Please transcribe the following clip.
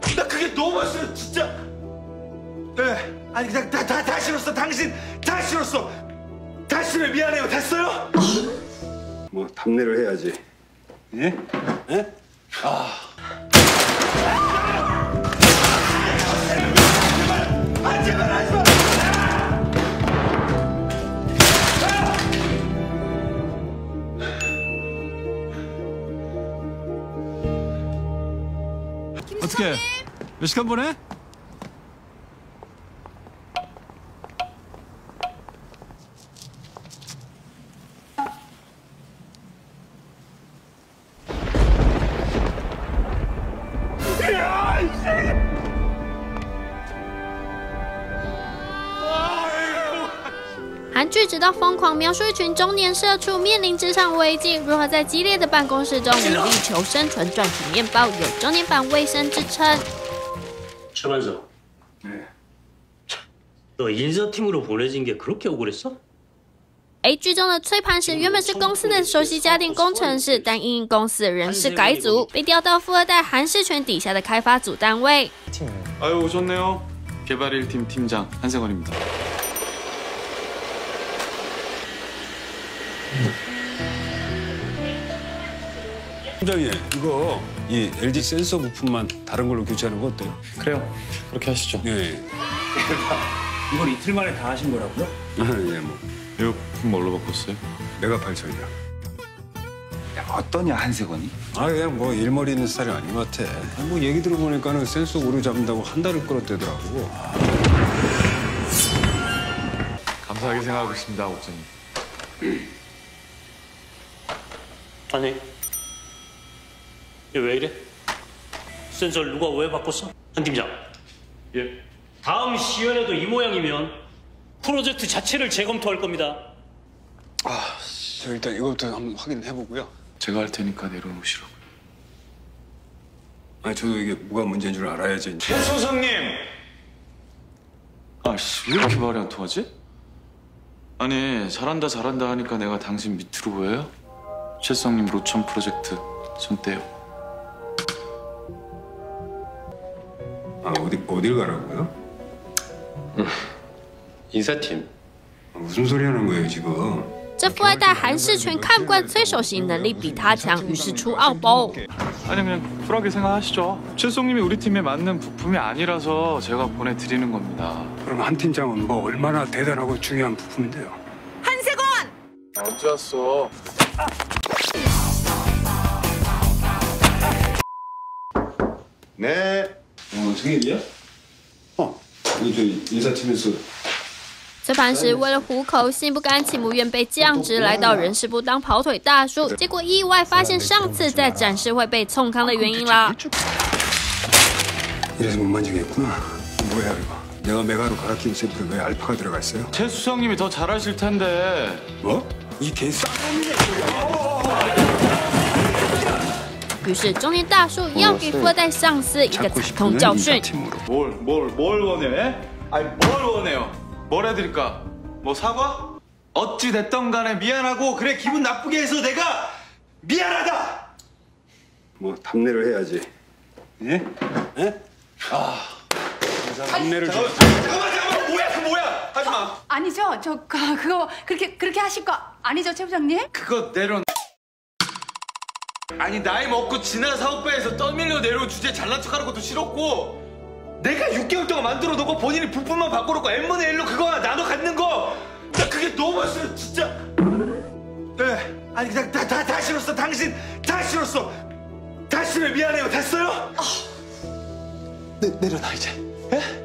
나 그게 너무 싫어 진짜. 네, 아니 그냥 다 싫었어. 당신 다 싫었어. 당신을 미안해요. 됐어요? 뭐 답례를 해야지. 예? 예? 제발 하지 마. 어떻게? 몇 시간 보내?韩剧直到疯狂描述一群中年社畜面临职场危机，如何在激烈的办公室中努力求生存、赚取面包，有中年版卫生之称。 최만석. 네. 너 인사팀으로 보내진 게 그렇게 억울했어? A 剧中的崔磐石原本是公司的首席家电工程师，但因公司的人事改组，被调到富二代韩世全底下的开发组单位。 아유 오셨네요. 개발 1팀 팀장 한세건입니다. 팀장님, 이거 이 LG 센서 부품만 다른 걸로 교체하는 거 어때요? 그래요. 그렇게 하시죠. 예. 이걸 이틀 만에 다 하신 거라고요? 예, 뭐 이 부품 뭘로 바꿨어요? 내가 8천이야. 야, 어떠냐 한세건이? 아, 그냥 뭐 일머리 있는 스타일이 아닌 것 같아. 뭐 얘기 들어보니까는 센서 오류 잡는다고 한 달을 끌었대더라고. 감사하게 생각하고 있습니다, 옥사님. 아니, 얘 왜 이래? 센서를 누가 왜 바꿨어? 한 팀장. 예. 다음 시연에도 이 모양이면 프로젝트 자체를 재검토할 겁니다. 아, 저 일단 이것부터 한번 확인해보고요. 제가 할 테니까 내려놓으시라고. 아니, 저도 이게 뭐가 문제인 줄 알아야지. 최 소장님. 아씨 왜 이렇게 말이 안 통하지? 아니 잘한다 하니까 내가 당신 밑으로 보여요? 최수성님 로천 프로젝트 손 떼요. 아, 어딜 가라고요? 인사팀. 무슨 소리 하는 거예요, 지금? 这富二代韩世全看不惯崔首席能力比他强，于是出奥包。 아니 그냥 쿨하게 생각하시죠. 최수성님이 우리 팀에 맞는 부품이 아니라서 제가 보내드리는 겁니다. 그럼 한 팀장은 뭐 얼마나 대단하고 중요한 부품인데요? 한세건! 언제 왔어? 네. 승일이야? 이거 저 인사팀에서 崔磐石为了糊口，心不甘情不愿被降职，来到人事部当跑腿大叔。结果意外发现上次在展示会被冲康的原因啦。 이래서 못 만지겠구나. 뭐야 이거? 내가 메가로 갈아 끼운 샘플에 왜 알파가 들어가 있어요? 최수성님이 더 잘하실 텐데. 뭐? 이 개쌍놈이네. 于是中年大叔要给富二代上司一个惨痛教训。 뭘 원해? 아니 뭘 원해요? 뭘 해드릴까? 뭐 사과? 어찌 됐던 간에 미안하고 그래 기분 나쁘게 해서 내가 미안하다. 뭐 답례를 해야지. 예? 예? 답례를 좀. 잠깐만 뭐야 그 뭐야 하지 마. 아니죠. 그거 그렇게 하실 거 아니죠, 최 부장님? 그거 아니 나이 먹고 지난 사업배에서 떠밀려 내려온 주제에 잘난 척하는 것도 싫었고 내가 6개월 동안 만들어 놓고 본인이 부품만 바꿔놓고 N분의 1로 그거 하나 나눠 갖는 거 나 그게 너무 싫어 진짜. 네, 아니 그냥 다 싫었어. 당신 다 싫었어. 당신을 미안해요. 됐어요? 내려놔 이제. 예?